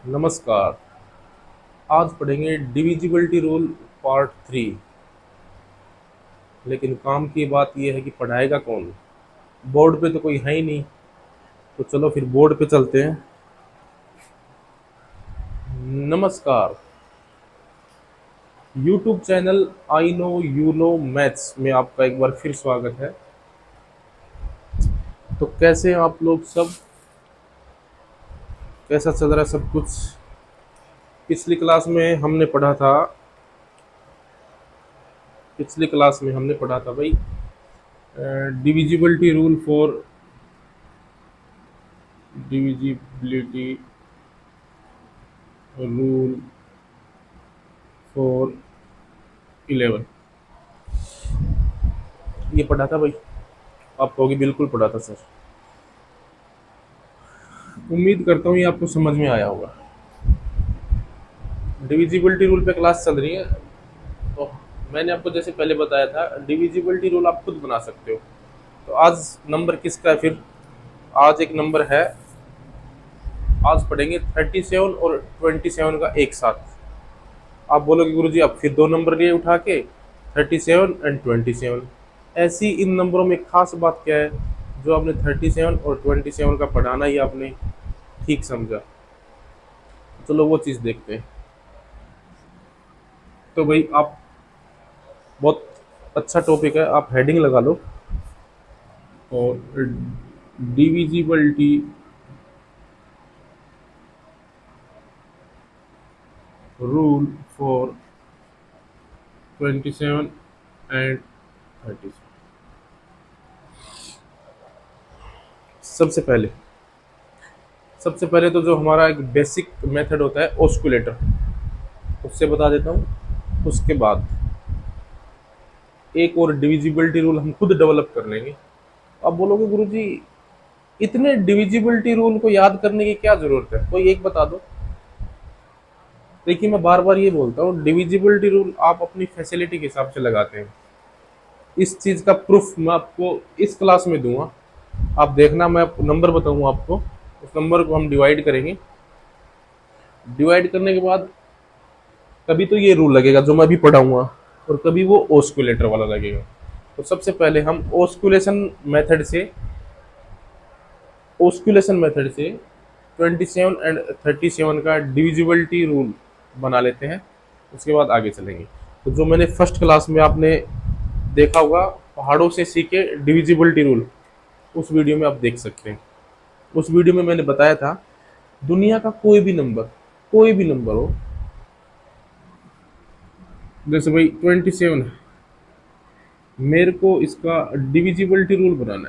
नमस्कार। आज पढ़ेंगे डिविजिबिलिटी रूल पार्ट 3। लेकिन काम की बात यह है कि पढ़ाएगा कौन। बोर्ड पे तो कोई है ही नहीं, तो चलो फिर बोर्ड पे चलते हैं। नमस्कार। YouTube channel I know you know maths में आपका एक बार फिर स्वागत है। तो कैसे हैं आप लोग सब? कैसा चल रहा है सब कुछ? पिछली क्लास में हमने पढ़ा था पिछली क्लास में हमने पढ़ा था भाई, divisibility rule for divisibility rule for 11। ये पढ़ा था भाई। आप कहोगे बिल्कुल पढ़ा था सर। उम्मीद करता हूँ ये आपको समझ में आया होगा। डिविजिबिलिटी रूल पे क्लास चल रही है। तो मैंने आपको जैसे पहले बताया था, डिविजिबिलिटी रूल आप खुद बना सकते हो। तो आज नंबर किसका है फिर? आज एक नंबर है। आज पढ़ेंगे 37 और 27 का एक साथ। आप बोलोगे गुरुजी आप फिर दो नंबर लिए उठा के, 37 एंड 27। ऐसी इन नंबरों में खास बात क्या है जो आपने 37 और 27 का पढ़ाना ही आपने ठीक समझा? चलो वो चीज़ देखते हैं। तो भाई आप, बहुत अच्छा टॉपिक है, आप हेडिंग लगा लो। और डिविजिबिलिटी रूल फॉर 27 एंड 30। सबसे पहले सबसे पहले तो जो हमारा एक बेसिक मेथड होता है ऑस्कुलेटर, उससे बता देता हूँ। उसके बाद एक और डिविजिबिलिटी रूल हम खुद डेवलप कर लेंगे। आप बोलोगे गुरुजी इतने डिविजिबिलिटी रूल को याद करने की क्या जरूरत है, कोई एक बता दो। देखिए मैं बार बार ये बोलता हूँ, डिविजिबिलिटी रूल आप अपनी फैसिलिटी के हिसाब से लगाते हैं। इस चीज़ का प्रूफ मैं आपको इस क्लास में दूंगा। आप देखना, मैं नंबर बताऊंगा आपको, उस नंबर को हम डिवाइड करेंगे। डिवाइड करने के बाद कभी तो ये रूल लगेगा जो मैं अभी पढ़ाऊंगा, और कभी वो ऑस्कुलेटर वाला लगेगा। तो सबसे पहले हम ऑस्कुलेशन मेथड से 27 एंड 37 का डिविजिबिलिटी रूल बना लेते हैं। उसके बाद आगे चलेंगे। तो जो मैंने फर्स्ट क्लास में आपने देखा होगा, पहाड़ों से सीखे डिविजिबिलिटी रूल, उस वीडियो में आप देख सकते हैं। उस वीडियो में मैंने बताया था, दुनिया का कोई भी नंबर हो, जैसे भाई 27 है, मेरे को इसका डिविजिबिलिटी रूल बनाना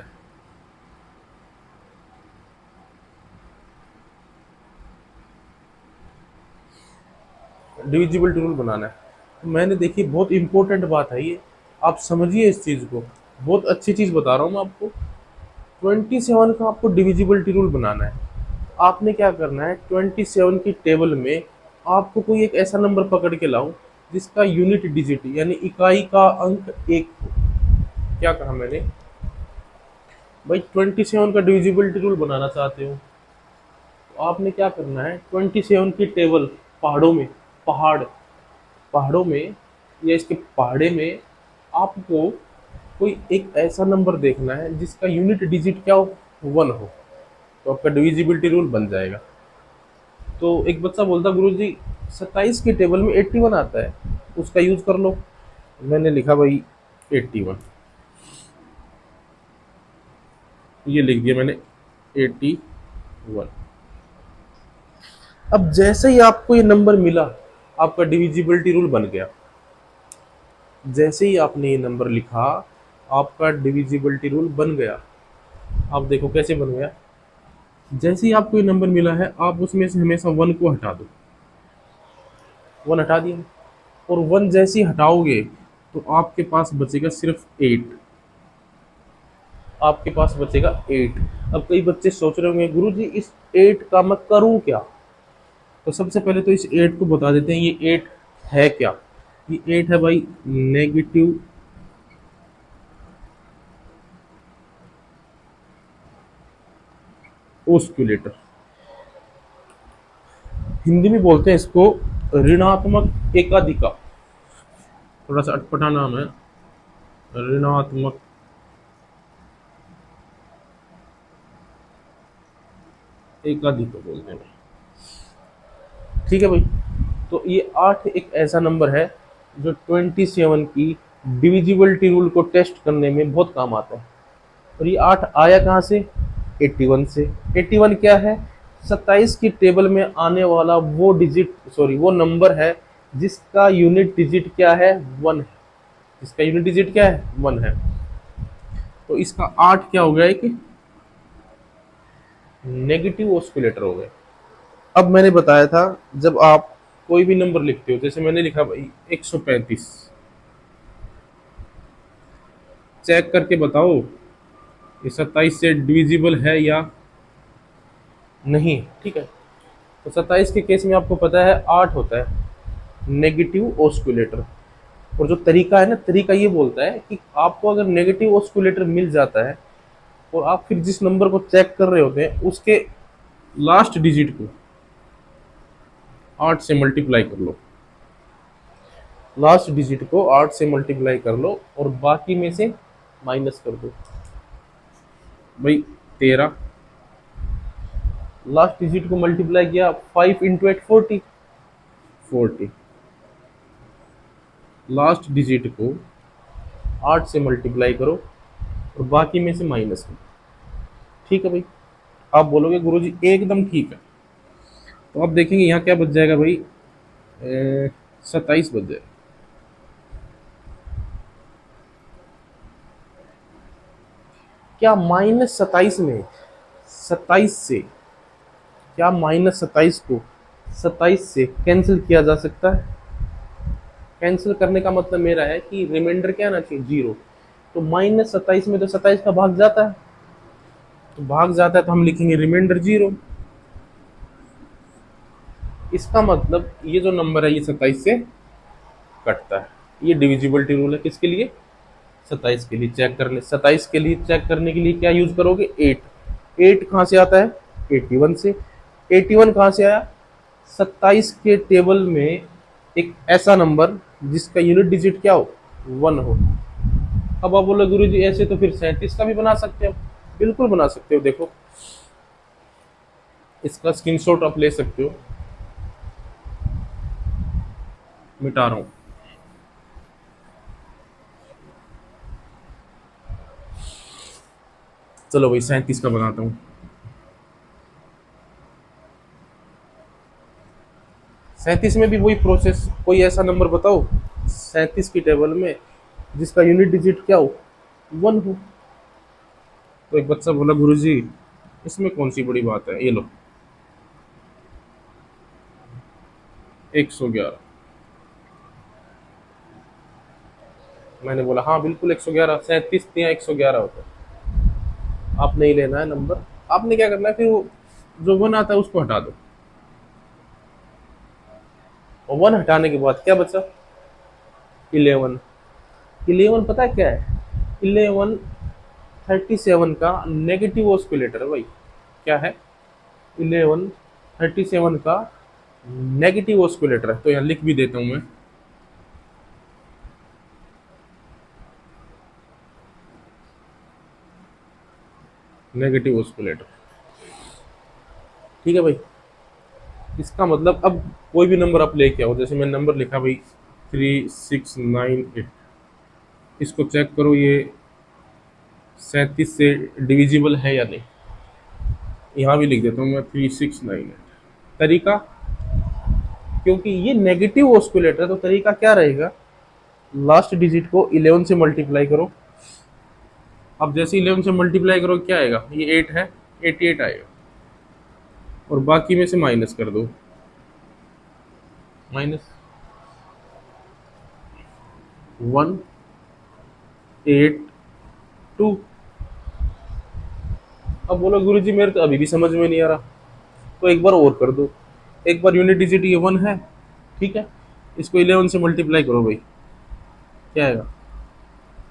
डिविजिबिलिटी रूल बनाना है। तो मैंने देखी, बहुत इंपॉर्टेंट बात है ये, आप समझिए इस चीज़ को। बहुत अच्छी चीज़ बता रहा हूँ मैं आपको। 27 का आपको डिविजिबिलिटी रूल बनाना है। आपने क्या करना है, 27 की टेबल में आपको कोई एक ऐसा नंबर पकड़ के लाओ जिसका यूनिट डिजिट यानी इकाई का अंक एक हो। क्या कहा मैंने? भाई 27 का डिविजिबिलिटी रूल बनाना चाहते हो, तो आपने क्या करना है, 27 की टेबल, पहाड़ों में पहाड़ पहाड़ों में या इसके पहाड़े में आपको कोई एक ऐसा नंबर देखना है जिसका यूनिट डिजिट क्या हो, 1 हो। तो आपका डिविजिबिलिटी रूल बन जाएगा। तो एक बच्चा बोलता गुरुजी 27 की टेबल में 81 आता है, उसका यूज कर लो। मैंने लिखा भाई 81, ये लिख दिया मैंने 81। अब जैसे ही आपको ये नंबर मिला, आपका डिविजिबिलिटी रूल बन गया। जैसे ही आपने ये नंबर लिखा, आपका डिविजिबिलिटी रूल बन गया। आप देखो कैसे बन गया। जैसे ही आपको ये नंबर मिला है, आप उसमें से हमेशा 1 को हटा दो। 1 हटा दिया, और 1 जैसे ही हटाओगे तो आपके पास बचेगा सिर्फ 8। आपके पास बचेगा 8। अब कई बच्चे सोच रहे होंगे गुरुजी इस 8 का मैं करूं क्या? तो सबसे पहले तो इस 8 को बता देते हैं, ये 8 है क्या। ये 8 है भाई नेगेटिव ऑस्कुलेटर। हिंदी में बोलते हैं इसको ऋणात्मक एकाधिका। थोड़ा सा अटपटा नाम है, ऋणात्मक एकाधिका बोलते हैं। ठीक है भाई। तो ये 8 एक ऐसा नंबर है जो 27 की डिविजिबिलिटी रूल को टेस्ट करने में बहुत काम आता है। और ये 8 आया कहाँ से? 81 से। 81 क्या है? 27 की टेबल में आने वाला वो डिजिट, सॉरी वो नंबर है जिसका यूनिट डिजिट क्या है? 1 है। जिसका यूनिट डिजिट क्या है? 1 है। तो इसका 8 क्या हो गया? एक नेगेटिव ऑस्किलेटर हो गया। अब मैंने बताया था जब आप कोई भी नंबर लिखते हो, जैसे मैंने लिखा भाई 135, चेक करके बताओ ये 27 से डिविजिबल है या नहीं। ठीक है। तो 27 के केस में आपको पता है 8 होता है नेगेटिव ऑस्किलेटर। और जो तरीका है ना, तरीका ये बोलता है कि आपको अगर नेगेटिव ऑस्किलेटर मिल जाता है और आप फिर जिस नंबर को चेक कर रहे होते हैं उसके लास्ट डिजिट को 8 से मल्टीप्लाई कर लो। लास्ट डिजिट को 8 से मल्टीप्लाई कर लो और बाकी में से माइनस कर दो। भाई 13, लास्ट डिजिट को मल्टीप्लाई किया 5 इंटू 8 40, 40, लास्ट डिजिट को 8 से मल्टीप्लाई करो और बाकी में से माइनस करो। ठीक है भाई। आप बोलोगे गुरुजी एकदम ठीक है। तो आप देखेंगे यहाँ क्या बच जाएगा भाई, 27 बच जाएगा। क्या -27 में 27 से, क्या -27 को 27 से कैंसिल किया जा सकता है? कैंसिल करने का मतलब मेरा है कि रिमाइंडर क्या आना चाहिए? 0। तो -27 में तो 27 का भाग जाता है, तो भाग जाता है तो हम लिखेंगे रिमाइंडर 0। इसका मतलब ये जो नंबर है ये 27 से कटता है। ये डिविजिबिलिटी रूल है किसके लिए? 27 के लिए। चेक करने 27 के लिए चेक करने के लिए क्या यूज करोगे? 8। 8 कहाँ से आता है? 81 से। 81 कहाँ से आया? 27 के टेबल में एक ऐसा नंबर जिसका यूनिट डिजिट क्या हो? 1 हो। अब आप बोलो गुरु जी ऐसे तो फिर 37 का भी बना सकते हो। बिल्कुल बना सकते हो। देखो इसका स्क्रीनशॉट आप ले सकते हो, मिटा रहा हूँ। चलो भाई 37 का बनाता हूँ। 37 में भी वही प्रोसेस। कोई ऐसा नंबर बताओ 37 की टेबल में जिसका यूनिट डिजिट क्या हो? 1 हो। तो एक बच्चा बोला गुरुजी इसमें कौन सी बड़ी बात है, ये लो 111। मैंने बोला हाँ बिल्कुल 111, 37 या 111 होता है। आप नहीं लेना है नंबर, आपने क्या करना है फिर वो जो 1 आता है उसको हटा दो। और 1 हटाने के बाद क्या बचा? 11। 11 पता है क्या है? 11 37 का नेगेटिव ऑस्किलेटर है भाई। क्या है? 11 37 का नेगेटिव ऑस्किलेटर है। तो यहाँ लिख भी देता हूँ मैं, नेगेटिव ऑस्किलेटर। ठीक है भाई। इसका मतलब अब कोई भी नंबर आप लेके आओ, जैसे मैंने नंबर लिखा भाई 3698, इसको चेक करो ये 37 से डिविजिबल है या नहीं। यहाँ भी लिख देता हूँ मैं 3698। तरीका, क्योंकि ये नेगेटिव ऑस्किलेटर है तो तरीका क्या रहेगा? लास्ट डिजिट को 11 से मल्टीप्लाई करो। अब जैसे 11 से मल्टीप्लाई करो क्या आएगा? ये 8 है, 88 आएगा। और बाकी में से माइनस कर दो, -182। अब बोलो गुरु जी मेरे तो अभी भी समझ में नहीं आ रहा। तो एक बार और कर दो। एक बार यूनिट डिजिट ये 1 है, ठीक है, इसको 11 से मल्टीप्लाई करो भाई, क्या आएगा?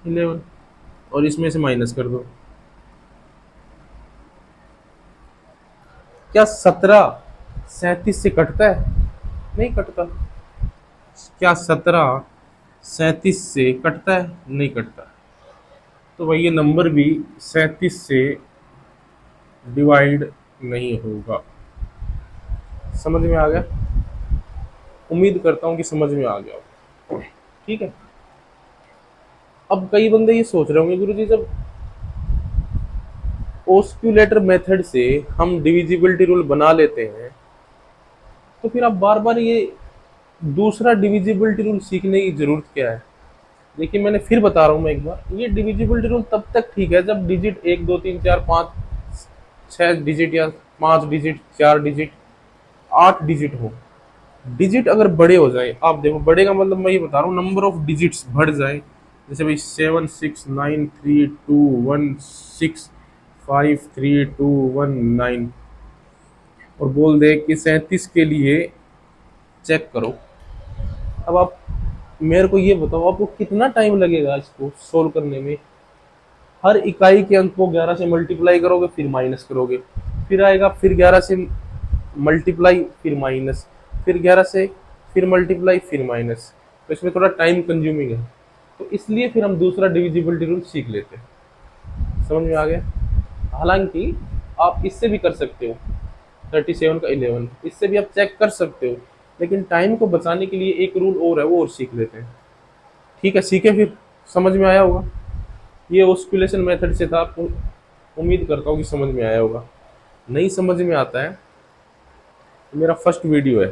11। और इसमें से माइनस कर दो, क्या 17? 37 से कटता है? नहीं कटता। क्या 17 37 से कटता है? नहीं कटता। तो भाई ये नंबर भी 37 से डिवाइड नहीं होगा। समझ में आ गया? उम्मीद करता हूँ कि समझ में आ गया हो। ठीक है। अब कई बंदे ये सोच रहे होंगे, गुरुजी जब ऑस्क्यूलेटर मेथड से हम डिविजिबिलिटी रूल बना लेते हैं, तो फिर आप बार बार ये दूसरा डिविजिबिलिटी रूल सीखने की जरूरत क्या है? देखिए मैंने फिर बता रहा हूँ मैं एक बार, ये डिविजिबिलिटी रूल तब तक ठीक है जब डिजिट 1 2 3 4 5 6 डिजिट या 5 डिजिट 4 डिजिट 8 डिजिट हो। डिजिट अगर बड़े हो जाए, आप देखो बड़े का मतलब मैं ये बता रहा हूँ नंबर ऑफ डिजिट्स बढ़ जाए, जैसे भाई 7 6 9 3 2 1 6 5 3 2 1 9, और बोल दे कि 37 के लिए चेक करो। अब आप मेरे को ये बताओ आपको कितना टाइम लगेगा इसको सोल्व करने में? हर इकाई के अंक को 11 से मल्टीप्लाई करोगे, फिर माइनस करोगे, फिर आएगा, फिर 11 से मल्टीप्लाई, फिर माइनस, फिर 11 से, फिर मल्टीप्लाई, फिर माइनस। तो इसमें थोड़ा टाइम कंज्यूमिंग है, तो इसलिए फिर हम दूसरा डिविजिबिलिटी रूल सीख लेते हैं। समझ में आ गया? हालांकि आप इससे भी कर सकते हो, 37 का 11 इससे भी आप चेक कर सकते हो, लेकिन टाइम को बचाने के लिए एक रूल और है, वो और सीख लेते हैं। ठीक है, सीखे फिर। समझ में आया होगा? ये ऑस्कुलेशन मेथड से था, आपको उम्मीद करता हूँ कि समझ में आया होगा। नहीं समझ में आता है तो मेरा फर्स्ट वीडियो है,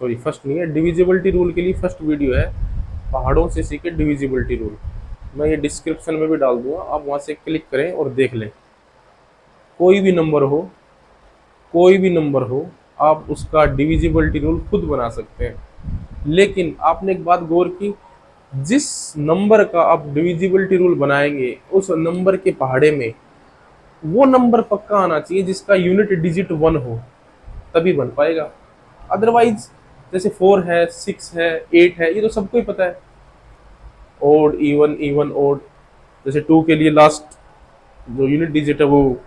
सॉरी फर्स्ट नहीं है, डिविजिबिलिटी रूल के लिए फर्स्ट वीडियो है, पहाड़ों से सीखे डिविजिबिलिटी रूल। मैं ये डिस्क्रिप्शन में भी डाल दूंगा, आप वहाँ से क्लिक करें और देख लें। कोई भी नंबर हो, कोई भी नंबर हो, आप उसका डिविजिबिलिटी रूल खुद बना सकते हैं। लेकिन आपने एक बात गौर की, जिस नंबर का आप डिविजिबिलिटी रूल बनाएंगे उस नंबर के पहाड़े में वो नंबर पक्का आना चाहिए जिसका यूनिट डिजिट 1 हो, तभी बन पाएगा। अदरवाइज जैसे 4 है, 6 है, 8 है, ये तो सबको ही पता है। ओड इवन, इवन ओड, जैसे 2 के लिए लास्ट जो यूनिट डिजिट है वो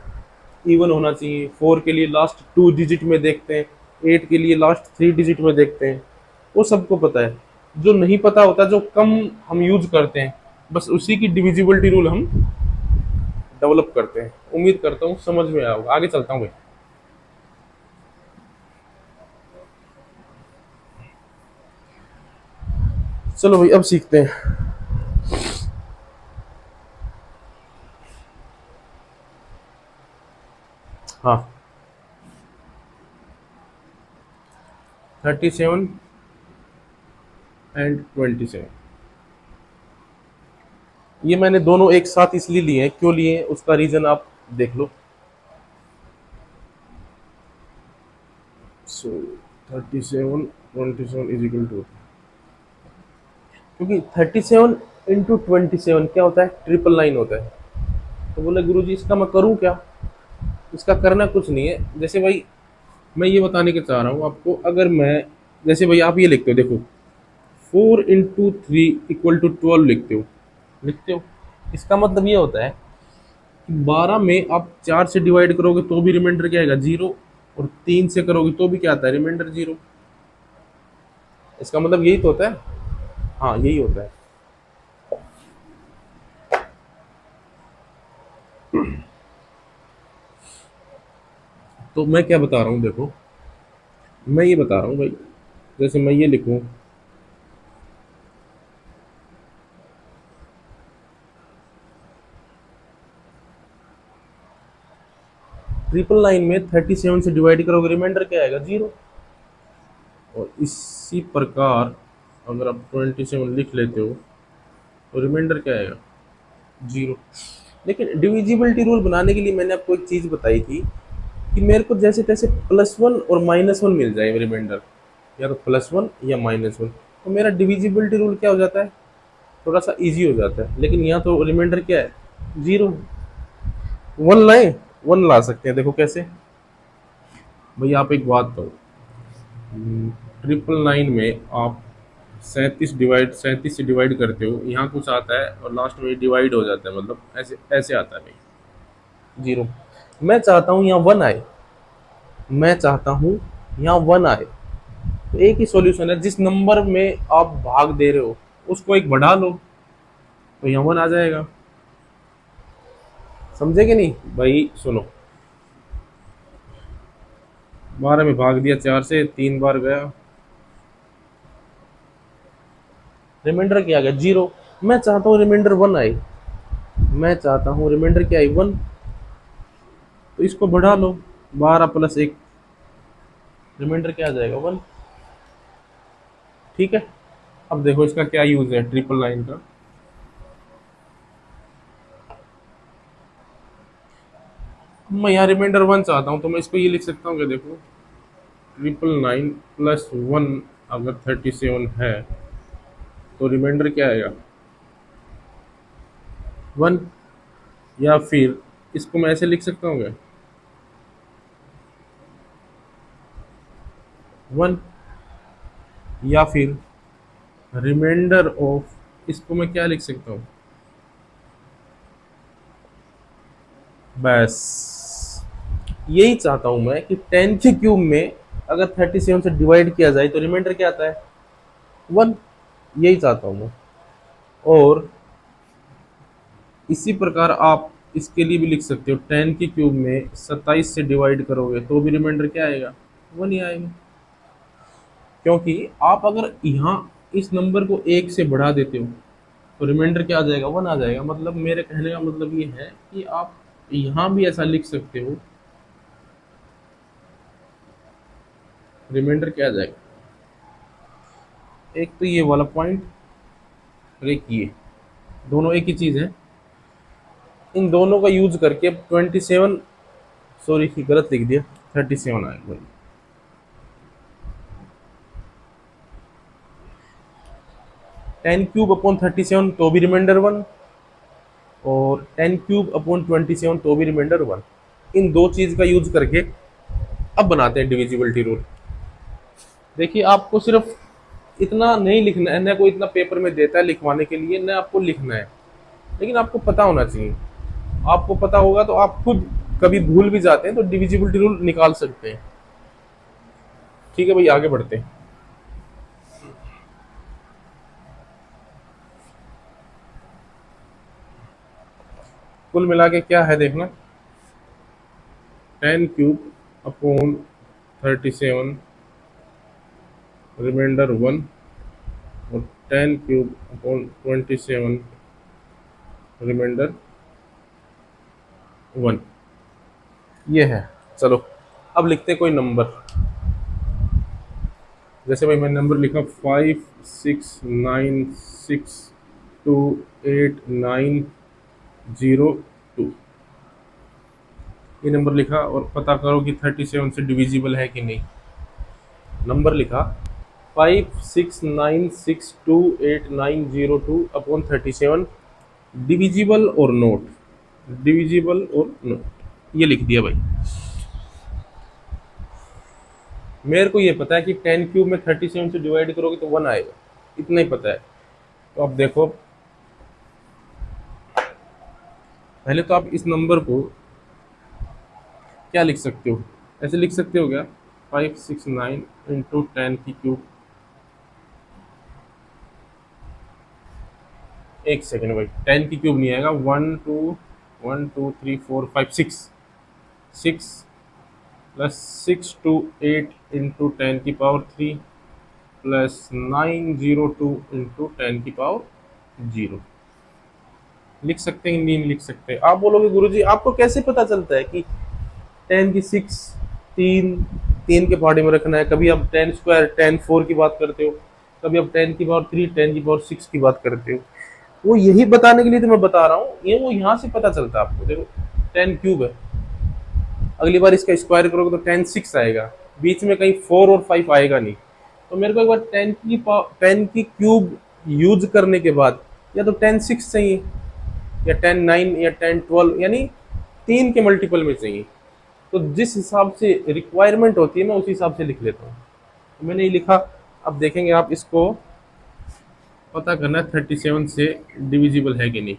इवन होना चाहिए, 4 के लिए लास्ट 2 डिजिट में देखते हैं, 8 के लिए लास्ट 3 डिजिट में देखते हैं, वो सबको पता है। जो नहीं पता होता, जो कम हम यूज करते हैं, बस उसी की डिविजिबिलिटी रूल हम डेवलप करते हैं। उम्मीद करता हूँ समझ में आया होगा। आगे चलता हूँ भाई। चलो भाई अब सीखते हैं। हाँ, 37 एंड 27, ये मैंने दोनों एक साथ इसलिए लिए हैं, क्यों लिए हैं उसका रीजन आप देख लो। सो 37 27 इज इक्वल टू, क्योंकि 37 × 27 क्या होता है? 999 होता है। तो बोले गुरुजी इसका मैं करूं क्या? इसका करना कुछ नहीं है। जैसे भाई मैं ये बताने के चाह रहा हूँ आपको, अगर मैं, जैसे भाई आप ये लिखते हो, देखो 4 × 3 = 12 लिखते हो, लिखते हो, इसका मतलब ये होता है कि 12 में आप 4 से डिवाइड करोगे तो भी रिमाइंडर क्या आएगा? 0, और 3 से करोगे तो भी क्या आता है? रिमाइंडर 0। इसका मतलब यही तो होता है। हाँ यही होता है। तो मैं क्या बता रहा हूँ, देखो मैं ये बता रहा हूँ भाई, जैसे मैं ये लिखूं, ट्रिपल नाइन में 37 से डिवाइड करोगे, रिमाइंडर क्या आएगा? 0। और इसी प्रकार अगर आप 27 लिख लेते हो तो रिमाइंडर क्या आएगा? 0। लेकिन डिविजिबिलिटी रूल बनाने के लिए मैंने आपको एक चीज़ बताई थी कि मेरे को जैसे तैसे +1 और -1 मिल जाए रिमाइंडर, या तो +1 या -1, तो मेरा डिविजिबिलिटी रूल क्या हो जाता है? थोड़ा सा इजी हो जाता है। लेकिन यहाँ तो रिमाइंडर क्या है? 0। 1 लाए, 1 ला सकते हैं, देखो कैसे। भैया आप एक बात करो, 999 में आप 37 से डिवाइड करते हो, यहाँ कुछ आता है और लास्ट में डिवाइड हो जाता है, मतलब ऐसे ऐसे आता है भाई 0। मैं चाहता हूँ यहाँ 1 आए, मैं चाहता हूँ यहाँ 1 आए, तो एक ही सॉल्यूशन है, जिस नंबर में आप भाग दे रहे हो उसको एक बढ़ा लो, तो यहाँ 1 आ जाएगा। समझे कि नहीं भाई? सुनो, 12 में भाग दिया 4 से, 3 बार गया, रिमाइंडर क्या आ गया? 0। मैं चाहता हूँ रिमाइंडर 1 आए, मैं चाहता हूँ रिमाइंडर क्या आई? 1। तो इसको बढ़ा लो, 12 प्लस 1, रिमाइंडर क्या आ जाएगा? 1। ठीक है। अब देखो इसका क्या यूज है ट्रिपल लाइन का। मैं यहाँ रिमाइंडर 1 चाहता हूँ, तो मैं इसको ये लिख सकता हूँ कि देखो, 999 + 1 अगर 37 है, तो रिमाइंडर क्या आएगा? 1। या फिर इसको मैं ऐसे लिख सकता हूँ क्या? 1। या फिर रिमाइंडर ऑफ, इसको मैं क्या लिख सकता हूँ? बस यही चाहता हूं मैं कि 10 के क्यूब में अगर 37 से डिवाइड किया जाए तो रिमाइंडर क्या आता है? 1। यही चाहता हूं मैं। और इसी प्रकार आप इसके लिए भी लिख सकते हो, 10 के क्यूब में 27 से डिवाइड करोगे तो भी रिमाइंडर क्या आएगा? 1 ही आएगा। क्योंकि आप अगर यहाँ इस नंबर को 1 से बढ़ा देते हो तो रिमाइंडर क्या आ जाएगा? 1 आ जाएगा। मतलब मेरे कहने का मतलब ये है कि आप यहाँ भी ऐसा लिख सकते हो, रिमाइंडर क्या आ जाएगा? एक तो ये वाला पॉइंट, और एक ये, दोनों एक ही चीज है। इन दोनों का यूज करके 27, सॉरी गलत लिख दिया, 37 आएगा भाई। 10³ अपॉन 37 तो भी रिमाइंडर 1, और 10³ अपॉन 27 तो भी रिमाइंडर 1। इन दो चीज का यूज करके अब बनाते हैं डिविजिबिलिटी रूल। देखिए, आपको सिर्फ इतना नहीं लिखना है, न कोई इतना पेपर में देता है लिखवाने के लिए, न आपको लिखना है, लेकिन आपको पता होना चाहिए। आपको पता होगा तो आप खुद कभी भूल भी जाते हैं तो डिविजिबिलिटी रूल निकाल सकते हैं। ठीक है भाई, आगे बढ़ते हैं। कुल मिला के क्या है देखना, 10³ अपॉन 37 रिमाइंडर 1, और 10³ अपॉन 27 रिमाइंडर 1। ये है। चलो अब लिखते हैं कोई नंबर। जैसे भाई मैंने नंबर लिखा 569628902, ये नंबर लिखा और पता करो कि 37 से डिविजिबल है कि नहीं। नंबर लिखा 569628902 अपॉन 37, डिविजिबल और नोट, डिविजिबल और नोट, ये लिख दिया भाई। मेरे को ये पता है कि 10³ में 37 से डिवाइड करोगे तो 1 आएगा, इतना ही पता है। तो अब देखो, पहले तो आप इस नंबर को क्या लिख सकते हो? ऐसे लिख सकते हो क्या? 569 × 10⁻³। एक सेकेंड भाई, 10⁻³ नहीं आएगा, 1 2 1 2 3 4 5 6, 6 प्लस 628 × 10⁻³ प्लस 902 × 10⁻0। लिख सकते हैं? नहीं लिख सकते। आप बोलोगे गुरुजी आपको कैसे पता चलता है कि 10⁻6 तीन तीन के पहाड़ी में रखना है? कभी आप 10² 10⁴ की बात करते हो, कभी आप 10⁻³ 10⁻6 की बात करते हो। वो यही बताने के लिए तो मैं बता रहा हूँ, ये वो यहाँ से पता चलता है आपको। देखो 10³ है, अगली बार इसका स्क्वायर करोगे तो 10⁶ आएगा, बीच में कहीं 4 और 5 आएगा नहीं। तो मेरे को एक बार 10⁻³ यूज करने के बाद या तो 10⁶ चाहिए, या 10⁹ या 10⁻12, यानी 3 के मल्टीपल में चाहिए। तो जिस हिसाब से रिक्वायरमेंट होती है मैं उसी हिसाब से लिख लेता हूँ। तो मैंने ये लिखा। अब देखेंगे आप इसको पता करना है 37 से डिविजिबल है कि नहीं।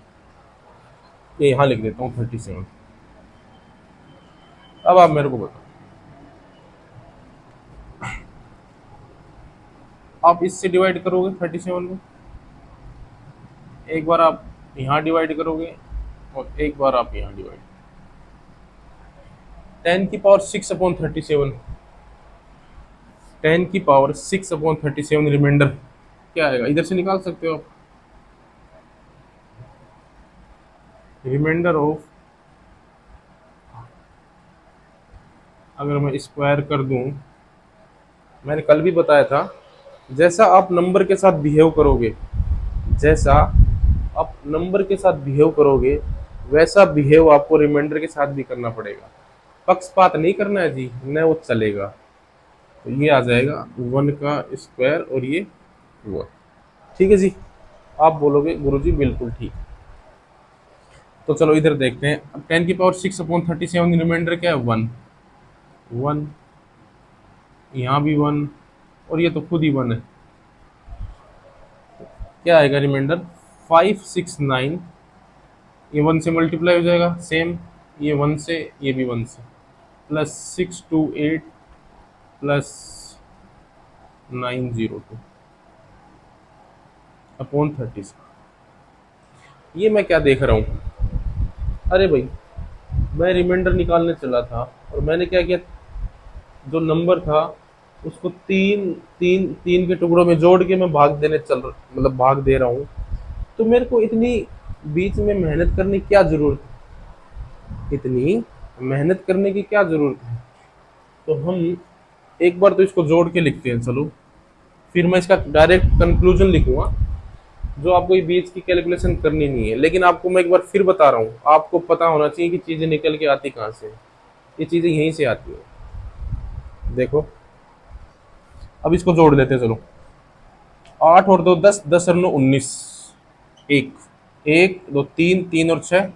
ये यहाँ लिख देता हूँ 37। अब आप मेरे को बताओ, आप इससे डिवाइड करोगे 37 को, एक बार आप यहाँ डिवाइड करोगे और एक बार आप यहाँ डिवाइड। 10⁻6/37, 10⁻6/37 रिमाइंडर क्या आएगा, इधर से निकाल सकते हो आप। रिमाइंडर ऑफ, अगर मैं स्क्वायर कर दूं, मैंने कल भी बताया था, जैसा आप नंबर के साथ बिहेव करोगे, जैसा आप नंबर के साथ बिहेव करोगे वैसा बिहेव आपको रिमाइंडर के साथ भी करना पड़ेगा। पक्षपात नहीं करना है जी, न वो चलेगा। तो ये आ जाएगा 1 का स्क्वायर और ये 1। ठीक है जी, आप बोलोगे गुरुजी बिल्कुल ठीक। तो चलो इधर देखते हैं। अब 10⁻6/37 रिमाइंडर क्या है, 1, 1, यहाँ भी 1 और ये तो खुद ही 1 है। क्या आएगा रिमाइंडर, 569, ये 1 से मल्टीप्लाई हो जाएगा सेम, ये 1 से, ये भी 1 से, प्लस 628 प्लस 902 अपॉन 30। ये मैं क्या देख रहा हूँ, अरे भाई मैं रिमाइंडर निकालने चला था और मैंने क्या किया, जो नंबर था उसको तीन तीन तीन के टुकड़ों में जोड़ के मैं भाग देने मतलब भाग दे रहा हूँ। तो मेरे को इतनी बीच में मेहनत करने की क्या जरूरत है, इतनी मेहनत करने की क्या जरूरत है। तो हम एक बार तो इसको जोड़ के लिखते हैं, चलो फिर मैं इसका डायरेक्ट कंक्लूजन लिखूंगा, जो आपको ये बीच की कैलकुलेशन करनी नहीं है। लेकिन आपको मैं एक बार फिर बता रहा हूँ, आपको पता होना चाहिए कि चीजें निकल के आती कहाँ से, ये चीजें यहीं से आती है। देखो अब इसको जोड़ लेते हैं, चलो 8 और 2 10, 10 और 9 19, 1 1 2 3, 3 और 6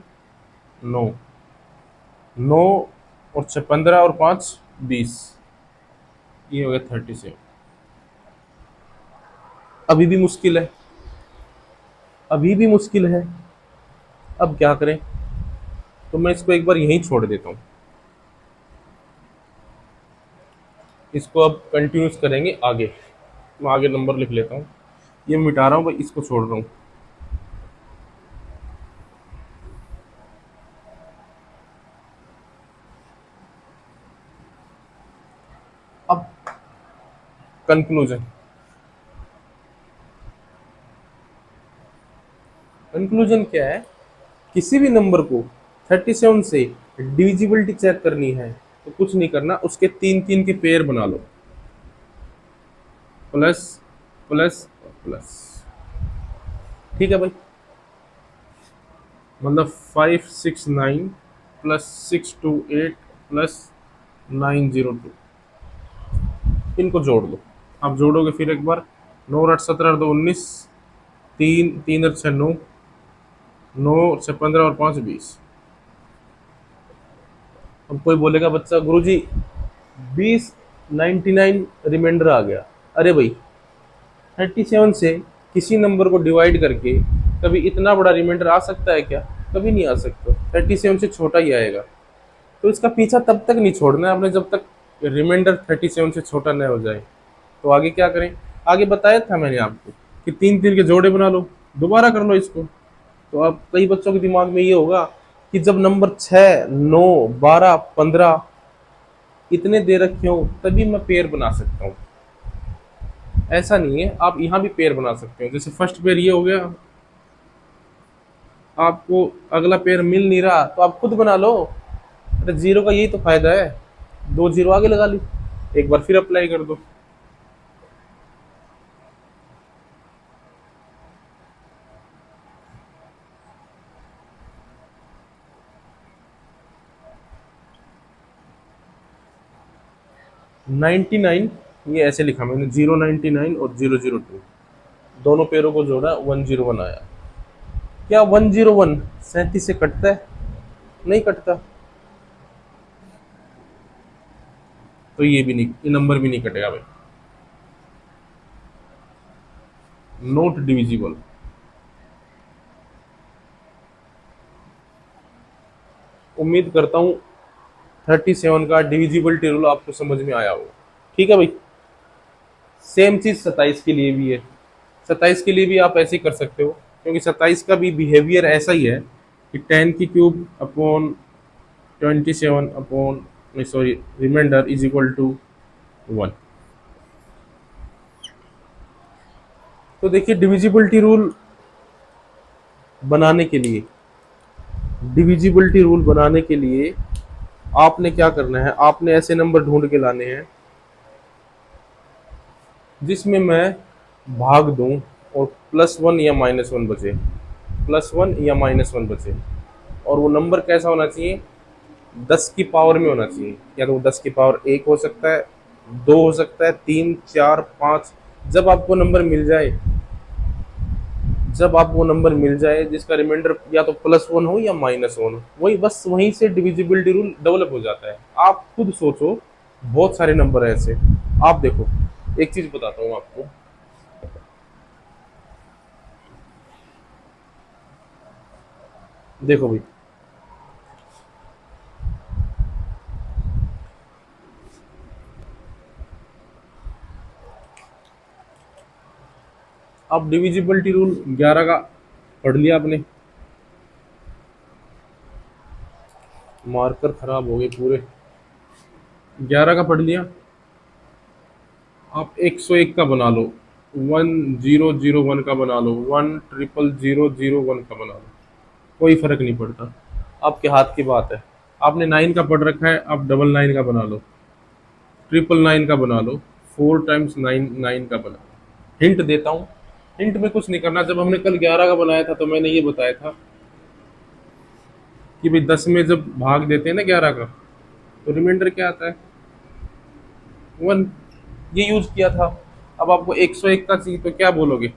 9, 9 और 6 15 और 5 20, ये हो गया 37। अभी भी मुश्किल है, अभी भी मुश्किल है। अब क्या करें, तो मैं इसको एक बार यहीं छोड़ देता हूँ, इसको अब कंटिन्यूस करेंगे आगे। मैं आगे नंबर लिख लेता हूँ, ये मिटा रहा हूँ भाई, इसको छोड़ रहा हूँ। अब कंक्लूजन, कंक्लूजन क्या है, किसी भी नंबर को 37 से डिविजिबिलिटी चेक करनी है तो कुछ नहीं करना, उसके तीन तीन के पेयर बना लो, प्लस प्लस प्लस। ठीक है भाई, मतलब 569 प्लस 628 प्लस 902, इनको जोड़ दो। आप जोड़ोगे फिर एक बार, 9 और 8 17 और 2 19, 3 3 और 6 9, 9 और 6 15 और 5 20। अब कोई बोलेगा बच्चा गुरुजी 20 99 रिमाइंडर आ गया। अरे भाई 37 से किसी नंबर को डिवाइड करके कभी इतना बड़ा रिमाइंडर आ सकता है क्या, कभी नहीं आ सकता, 37 से छोटा ही आएगा। तो इसका पीछा तब तक नहीं छोड़ना है आपने जब तक रिमाइंडर 37 से छोटा न हो जाए। तो आगे क्या करें, आगे बताया था मैंने आपको कि तीन तीन के जोड़े बना लो, दोबारा कर लो इसको। तो अब कई बच्चों के दिमाग में ये होगा कि जब नंबर 6 9 12 15 इतने दे रखे हो तभी मैं पेयर बना सकता हूँ। ऐसा नहीं है, आप यहाँ भी पेयर बना सकते हो। जैसे फर्स्ट पेयर ये हो गया, आपको अगला पेयर मिल नहीं रहा तो आप खुद बना लो। अरे जीरो का यही तो फायदा है, दो जीरो आगे लगा ली, एक बार फिर अप्लाई कर दो। नाइन्टी नाइन, ये ऐसे लिखा मैंने, 099 और 002 दोनों पेयरों को जोड़ा, 101 आया। क्या 101 37 से कटता है, नहीं कटता। तो ये भी नहीं, ये नंबर भी नहीं कटेगा भाई, नॉट डिविजिबल। उम्मीद करता हूँ 37 का डिविजिबिलिटी रूल आपको समझ में आया होगा। ठीक है भाई, सेम चीज 27 के लिए भी है। 27 के लिए भी आप ऐसे ही कर सकते हो, क्योंकि 27 का भी बिहेवियर ऐसा ही है कि 10 की cube upon 27 upon, sorry, remainder is equal to 1। तो देखिए, डिविजिबिलिटी रूल बनाने के लिए डिविजिबिलिटी रूल बनाने के लिए आपने क्या करना है, आपने ऐसे नंबर ढूंढ के लाने हैं जिसमें मैं भाग दूं और +1 या -1 बचे, +1 या -1 बचे। और वो नंबर कैसा होना चाहिए, 10 की पावर में होना चाहिए। या तो वो 10 की पावर 1 हो सकता है, 2 हो सकता है, 3, 4, 5। जब आपको नंबर मिल जाए, जब आपको नंबर मिल जाए जिसका रिमाइंडर या तो +1 हो या -1 हो, वही बस वहीं से डिविजिबिलिटी रूल डेवलप हो जाता है। आप खुद सोचो, बहुत सारे नंबर है ऐसे। आप देखो, एक चीज बताता हूँ आपको। देखो भाई, अब डिविजिबिलिटी रूल 11 का पढ़ लिया आपने, मार्कर खराब हो गए पूरे। 11 का पढ़ लिया, आप 101 का बना लो, 1001 का बना लो, 1000001 का बना लो, कोई फर्क नहीं पड़ता, आपके हाथ की बात है। आपने 9 का पढ़ रखा है, आप 999 का बना लो, 999 का बना लो, 4 × 9 9 का बना लो। हिंट देता हूँ, हिंट में कुछ नहीं करना। जब हमने कल 11 का बनाया था तो मैंने ये बताया था कि भाई 10 में जब भाग देते हैं ना 11 का, तो रिमाइंडर क्या आता है, 1। ये यूज किया था। अब आपको 101 का चाहिए तो क्या बोलोगे,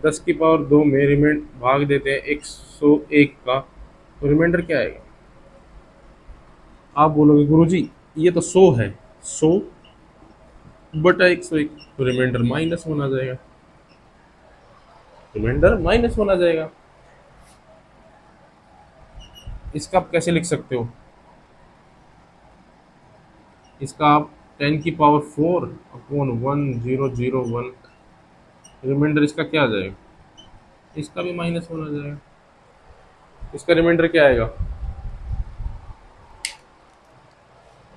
10 की पावर 2 में रिमाइंड भाग देते हैं 101 का, तो रिमाइंडर क्या आएगा। आप बोलोगे गुरुजी ये तो 100 है, 100/101, तो रिमाइंडर -1 आ जाएगा, रिमाइंडर -1 आ जाएगा। इसका आप कैसे लिख सकते हो, इसका आप 10 की पावर 4 अपॉन 1001, रिमाइंडर इसका क्या आ जाएगा, इसका भी -1 आ जाएगा। इसका रिमाइंडर क्या आएगा,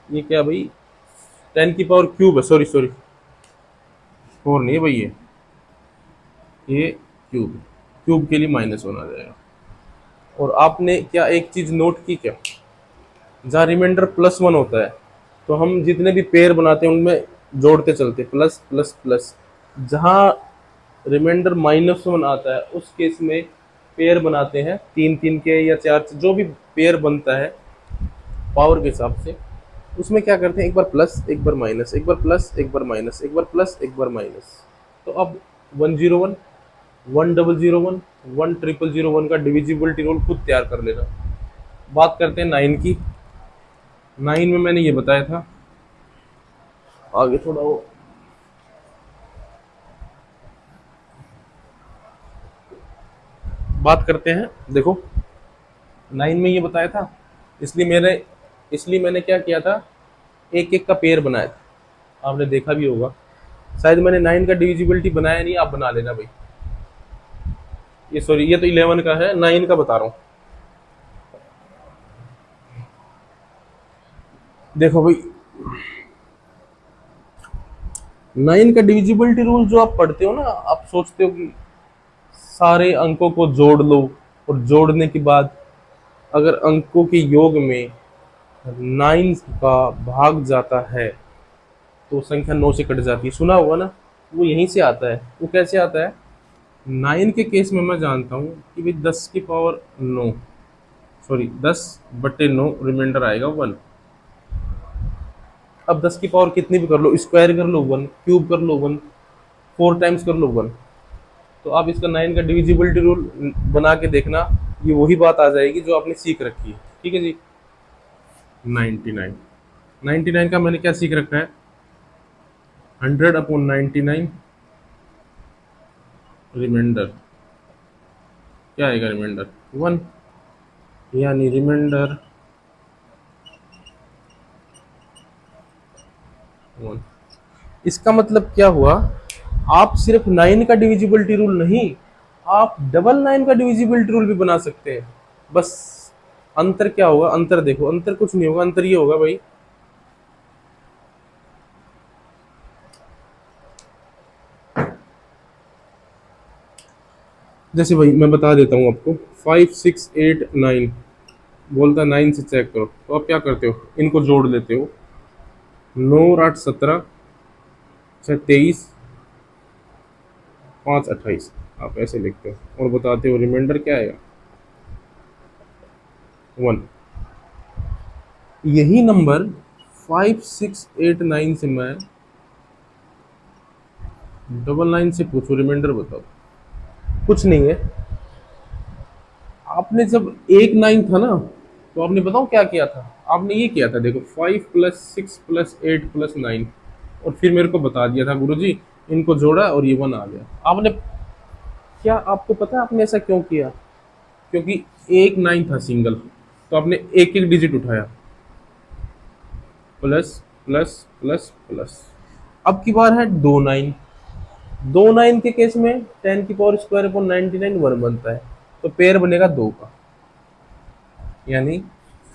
ये क्या भाई, 10 की पावर क्यूब है, सॉरी सॉरी, 4 नहीं है भाई, ये क्यूब, क्यूब के लिए -1 आ जाएगा। और आपने क्या एक चीज नोट की क्या, जहाँ रिमाइंडर +1 होता है तो हम जितने भी पेयर बनाते हैं उनमें जोड़ते चलते, प्लस प्लस प्लस। जहाँ रिमाइंडर -1 आता है उस केस में पेयर बनाते हैं 3 3 के या 4, जो भी पेयर बनता है पावर के हिसाब से। उसमें क्या करते हैं, एक बार प्लस एक बार माइनस, एक बार प्लस एक बार माइनस, एक बार प्लस एक बार माइनस। तो अब 101, 1001, 10001 का डिविजिबिलिटी रूल खुद तैयार कर लेना। बात करते हैं 9 की। 9 में मैंने ये बताया था, आगे थोड़ा वो बात करते हैं। देखो, 9 में ये बताया था, इसलिए मैंने क्या किया था, एक एक का पेयर बनाया था। आपने देखा भी होगा, शायद मैंने 9 का डिविजिबिलिटी बनाया नहीं, आप बना लेना भाई। ये सॉरी, ये तो 11 का है, 9 का बता रहा हूँ। देखो भाई, 9 का डिविजिबिलिटी रूल जो आप पढ़ते हो ना, आप सोचते हो कि सारे अंकों को जोड़ लो, और जोड़ने के बाद अगर अंकों के योग में 9 का भाग जाता है तो संख्या 9 से कट जाती है, सुना होगा ना। वो यहीं से आता है। वो कैसे आता है, 9 के केस में मैं जानता हूँ कि भाई 10 की पावर 9, सॉरी 10/9 रिमाइंडर आएगा 1। अब 10 की पावर कितनी भी कर लो, स्क्वायर कर लो 1, क्यूब कर लो 1, 4 टाइम्स कर लो 1। तो आप इसका 9 का डिविजिबिलिटी रूल बना के देखना, ये वही बात आ जाएगी जो आपने सीख रखी है। ठीक है जी। 99, 99 का मैंने क्या सीख रखा है, 100/99 रिमाइंडर, क्या आएगा रिमाइंडर 1, यानी रिमाइंडर 1। इसका मतलब क्या हुआ, आप सिर्फ 9 का डिविजिबिलिटी रूल नहीं, आप डबल 9 का डिविजिबिलिटी रूल भी बना सकते हैं। बस अंतर क्या होगा, अंतर देखो, अंतर कुछ नहीं होगा, अंतर ये होगा भाई, जैसे भाई मैं बता देता हूँ आपको, 5 6 8 9 बोलता है 9 से चेक करो, तो आप क्या करते हो, इनको जोड़ लेते हो, 9 और 8 17, 6 23, 5 28, आप ऐसे लिखते हो और बताते हो रिमाइंडर क्या आएगा, 1। यही नंबर 5 6 8 9 से मैं डबल 9 से पूछो रिमाइंडर बताओ, कुछ नहीं है। आपने जब 1 9 था ना, तो आपने बताओ क्या किया था, आपने ये किया था, देखो 5 + 6 + 8 + 9, और फिर मेरे को बता दिया था गुरुजी इनको जोड़ा और ये 1 आ गया। आपने क्या, आपको पता है आपने ऐसा क्यों किया? क्योंकि 1 9 था सिंगल, तो आपने एक एक डिजिट उठाया, प्लस प्लस प्लस प्लस। अब की बार है 2 9, 2 9 के केस में 10⁻² 99 1 बनता है, तो पेयर बनेगा 2 का, यानी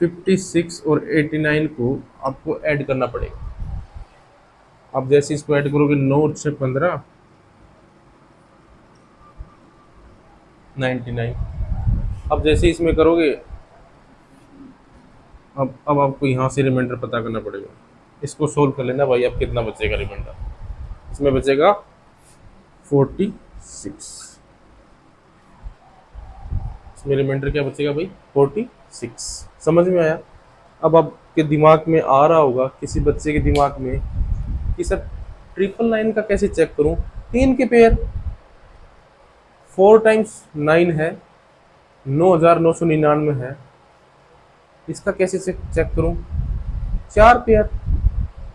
56 और 89 को आपको ऐड करना पड़ेगा। अब जैसे इसको ऐड करोगे, 9 और 6 15, 99। अब जैसे इसमें करोगे, अब आपको यहाँ से रिमाइंडर पता करना पड़ेगा, इसको सोल्व कर लेना भाई, अब कितना बचेगा रिमाइंडर, इसमें बचेगा 46, इसमें रिमाइंडर क्या बचेगा भाई, 46। समझ में आया? अब आपके दिमाग में आ रहा होगा, किसी बच्चे के दिमाग में, कि सर 999 का कैसे चेक करूं, 3 के पेयर, 4 × 9 है 9999 है, इसका कैसे चेक करूं, 4 पेयर,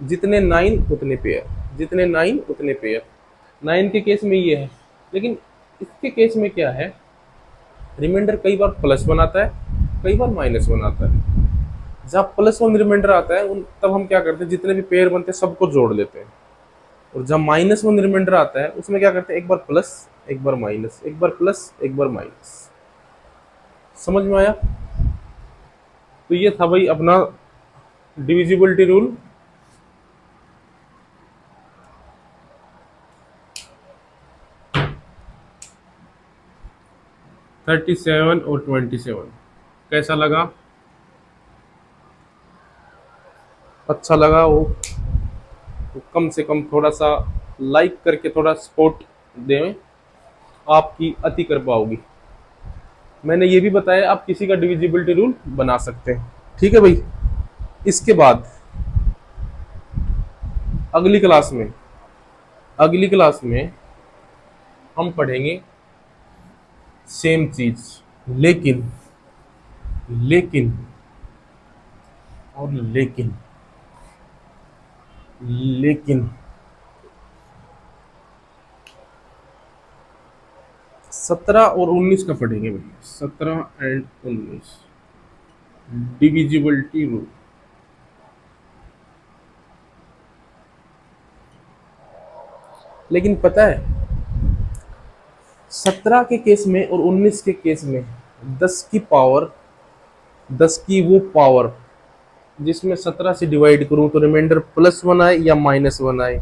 जितने 9 उतने पेयर, जितने 9 उतने पेयर। 9 के केस में ये है, लेकिन इसके केस में क्या है, रिमाइंडर कई बार प्लस बनाता है, कई बार माइनस बनाता है। जब +1 रिमाइंडर आता है तब हम क्या करते हैं, जितने भी पेयर बनते हैं सबको जोड़ लेते हैं, और जब -1 रिमाइंडर आता है उसमें क्या करते हैं, एक बार प्लस, एक बार माइनस, एक बार प्लस, एक बार माइनस। समझ में आया? तो ये था भाई अपना डिविजिबिलिटी रूल। थर्टी सेवन और 27 कैसा लगा? अच्छा लगा हो तो कम से कम थोड़ा सा लाइक करके थोड़ा सपोर्ट दें, आपकी अति कृपा होगी। मैंने ये भी बताया आप किसी का डिविजिबिलिटी रूल बना सकते हैं, ठीक है भाई। इसके बाद अगली क्लास में, अगली क्लास में हम पढ़ेंगे सेम चीज, लेकिन लेकिन और लेकिन 17 और 19 का पढ़ेंगे भाई, 17 एंड 19 डिविजिबिलिटी रूल। लेकिन पता है 17 के केस में और 19 के केस में 10 की पावर, 10 की वो पावर जिसमें 17 से डिवाइड करूं तो रिमाइंडर +1 आए या -1 आए,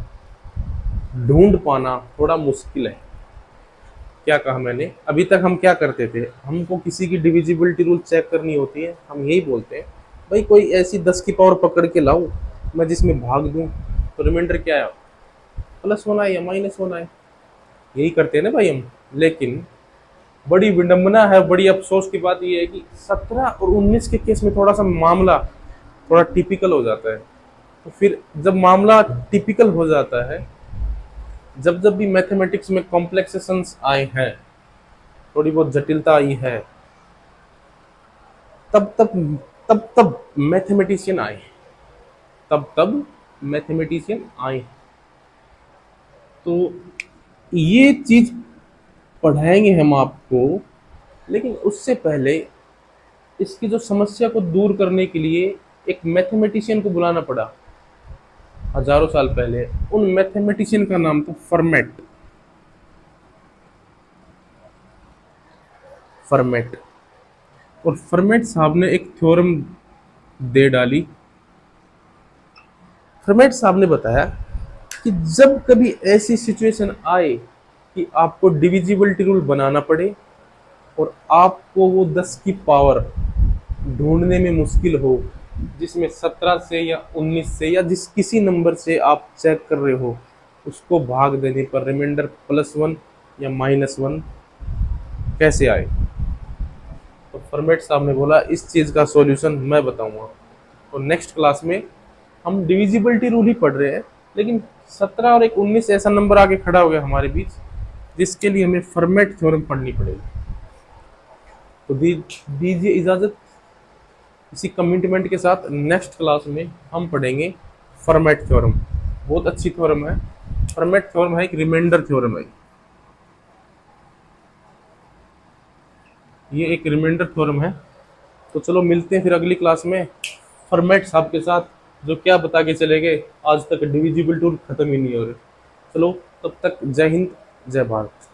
ढूंढ पाना थोड़ा मुश्किल है। क्या कहा मैंने, अभी तक हम क्या करते थे, हमको किसी की डिविजिबिलिटी रूल चेक करनी होती है, हम यही बोलते हैं भाई कोई ऐसी 10 की पावर पकड़ के लाओ मैं जिसमें भाग दूं, तो रिमाइंडर क्या आया, +1 आए या -1 आए, यही करते हैं ना भाई हम। लेकिन बड़ी विडंबना है, बड़ी अफसोस की बात यह है कि 17 और 19 के केस में थोड़ा सा मामला थोड़ा टिपिकल हो जाता है। तो फिर जब मामला टिपिकल हो जाता है, जब जब भी मैथमेटिक्स में कॉम्प्लेक्सेशंस आए हैं, थोड़ी बहुत जटिलता आई है, तब तब तब तब मैथमेटिशियन आए, तब तब मैथमेटिशियन आए। तो ये चीज पढ़ाएंगे हम आपको, लेकिन उससे पहले इसकी जो समस्या को दूर करने के लिए एक मैथमेटिशियन को बुलाना पड़ा हजारों साल पहले। उन मैथमेटिशियन का नाम था फर्मेट। फर्मेट। और फर्मेट साहब ने एक थ्योरम दे डाली। फर्मेट साहब ने बताया कि जब कभी ऐसी सिचुएशन आए कि आपको डिविजिबिलिटी रूल बनाना पड़े और आपको वो 10 की पावर ढूंढने में मुश्किल हो, जिसमें 17 से या 19 से या जिस किसी नंबर से आप चेक कर रहे हो उसको भाग देने पर रिमाइंडर +1 या -1 कैसे आए। तो फॉर्मेट साहब ने बोला इस चीज़ का सॉल्यूशन मैं बताऊंगा। और नेक्स्ट क्लास में हम डिविजिबिलिटी रूल ही पढ़ रहे हैं, लेकिन 17 और एक 19 ऐसा नंबर आके खड़ा हो गया हमारे बीच, जिसके लिए हमें फॉर्मेट थ्योरम पढ़नी पड़ेगी। तो दीजिए इजाज़त, इसी कमिटमेंट के साथ नेक्स्ट क्लास में हम पढ़ेंगे फॉर्मेट थ्योरम। बहुत अच्छी थ्योरम है, फॉर्मेट थ्योरम है, एक रिमाइंडर थ्योरम है। ये एक रिमाइंडर थ्योरम है। तो चलो मिलते हैं फिर अगली क्लास में फॉर्मेट साहब के साथ, जो क्या बता के चले गए, आज तक डिविजिबल टूल खत्म ही नहीं हो रहे। चलो तब तक जय हिंद, जय भारत।